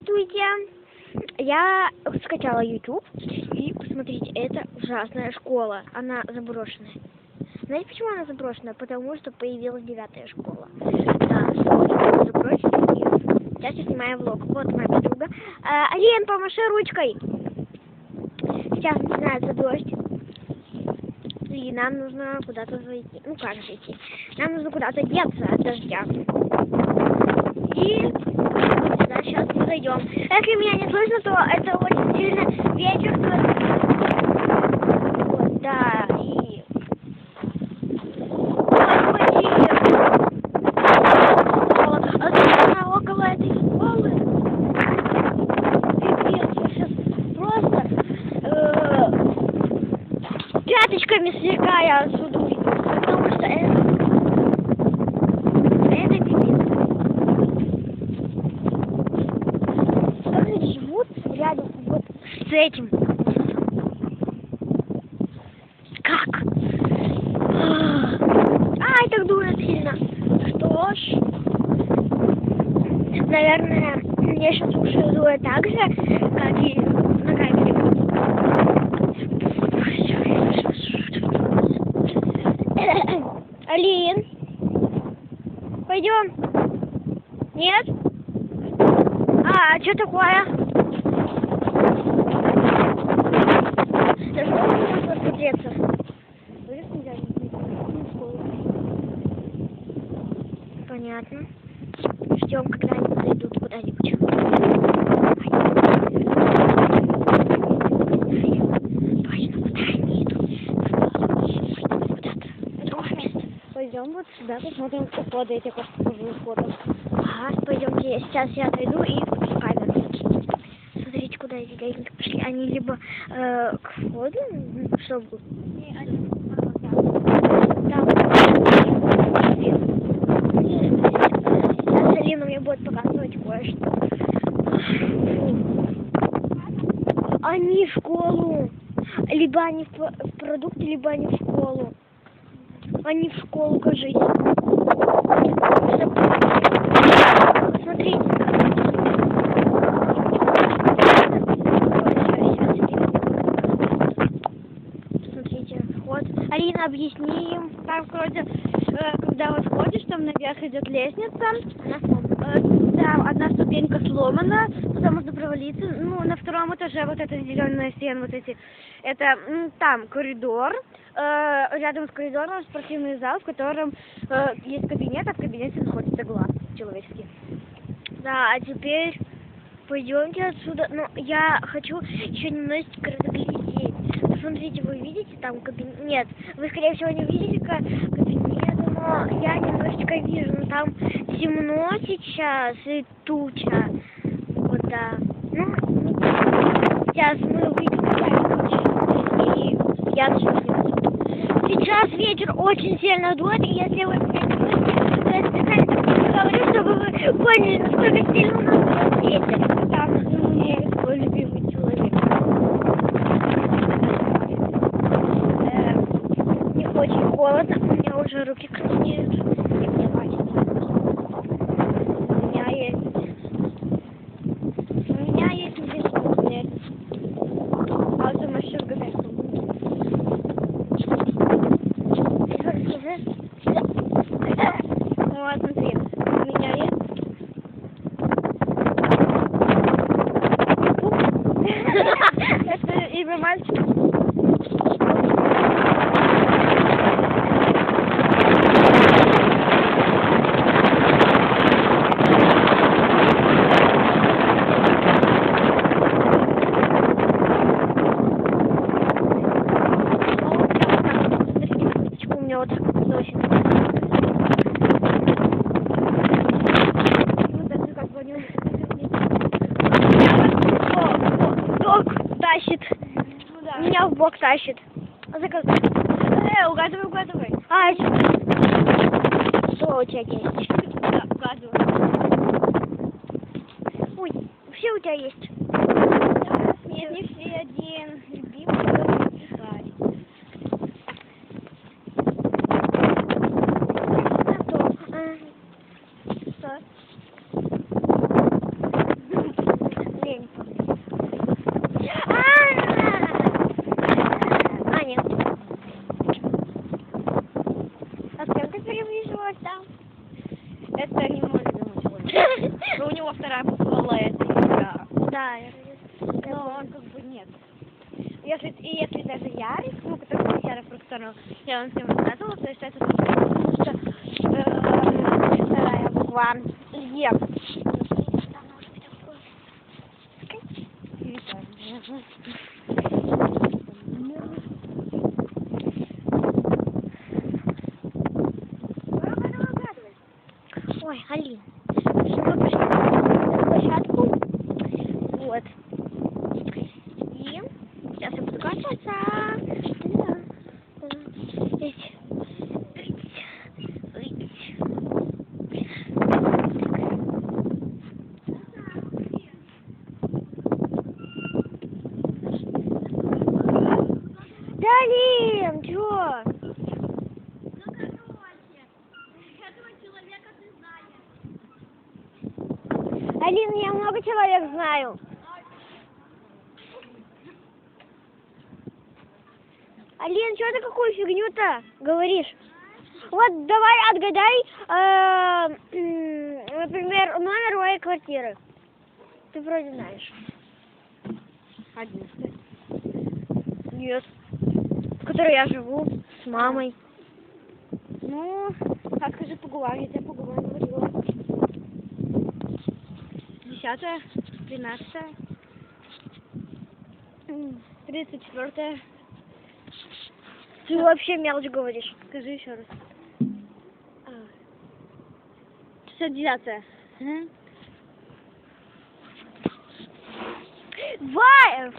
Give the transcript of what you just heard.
Здравствуйте! Я скачала YouTube и посмотрите, это ужасная школа. Она заброшенная. Знаете, почему она заброшенная? Потому что появилась 9-я школа. Да, заброшенная. Сейчас я снимаю влог. Вот моя подруга. Ален, помаши ручкой. Сейчас начинается дождь. И нам нужно куда-то зайти. Ну как зайти? Нам нужно куда-то деться от дождя. И да, сейчас мы зайдем. Если меня не слышно, то это очень сильно ветер. Вот, да, и... Около этой школы. Пипец, я сейчас просто пяточками сверкаю отсюда. Потому что это пипец. Они живут рядом вот с этим. Как? Ай, так дует сильно. Что ж, наверное, мне сейчас уши дует так же, как и на камере. Алин, пойдем? Нет? А что такое? Даже можно посмотреться. Понятно. Ждем, когда они зайдут куда-нибудь. Точно, куда они идут? Куда-то. В другое место. Пойдем вот сюда, посмотрим уходы этих уходов. Ага, пойдемте. Сейчас я зайду и включу камеру. Смотрите, куда эти гаишники пошли. Они либо к входу, чтобы... Не, они... Сейчас Алина мне будет показывать кое-что. Они в школу. Либо они в продукты, либо они в школу. Они в школу, кажись. Смотрите. Смотрите, вход. Алина, объясни им. Там вроде, когда вот ходишь, там наверх идет лестница. Там одна ступенька сломана, туда можно провалиться. Ну, на втором этаже вот эта зеленая стена, вот эти. Это там коридор. Рядом с коридором спортивный зал, в котором есть кабинет, а в кабинете находится глаз человеческий. Да, а теперь пойдемте отсюда. Но я хочу еще немножечко разглядеть. Посмотрите, вы видите там кабинет? Нет, вы, скорее всего, не видите кабинет, но я немножечко вижу. Но там темно сейчас и туча. Вот, да. Ну, сейчас мы увидим какая-то и я начну снимать. Сейчас ветер очень сильно дует, и если вы меня не слышите, то я специально говорю, чтобы вы поняли, насколько сильно у нас дует ветер. Потому что у меня есть свой любимый человек. Мне очень холодно, у меня уже руки краснеют. И мне хватит. У меня есть бескусный. А вот там еще говорят. Вот, смотри, у меня есть. Это имя мальчика. У меня вот так очень. Тащит. Ну да. Меня в бок тащит. А за как? Угадывай. А, что у тебя есть? Да, угадывай. Ой, все у тебя есть. Да, нет, не все. Один любимый писать. Что? делала это я. Да, Но он как бы нет. Если даже я рискну, который сейчас фрукционал, я вам всем рассказывала, то есть это потому что вторая буква Е. Ой, Алин, мы пришли на площадку. Вот. И сейчас я буду кататься. Да, Алин, чё? Алин, я много человек знаю. Алин, что ты какую фигню-то говоришь? Вот давай отгадай, например, номер моей квартиры. Ты вроде знаешь. 11. Нет. В которой я живу с мамой. Ну, а скажи по губам, я тебе по губам говорила. 10-я, 13-я, 34-я. Ты вообще мелочь говоришь. Скажи еще раз. 69-я. Два!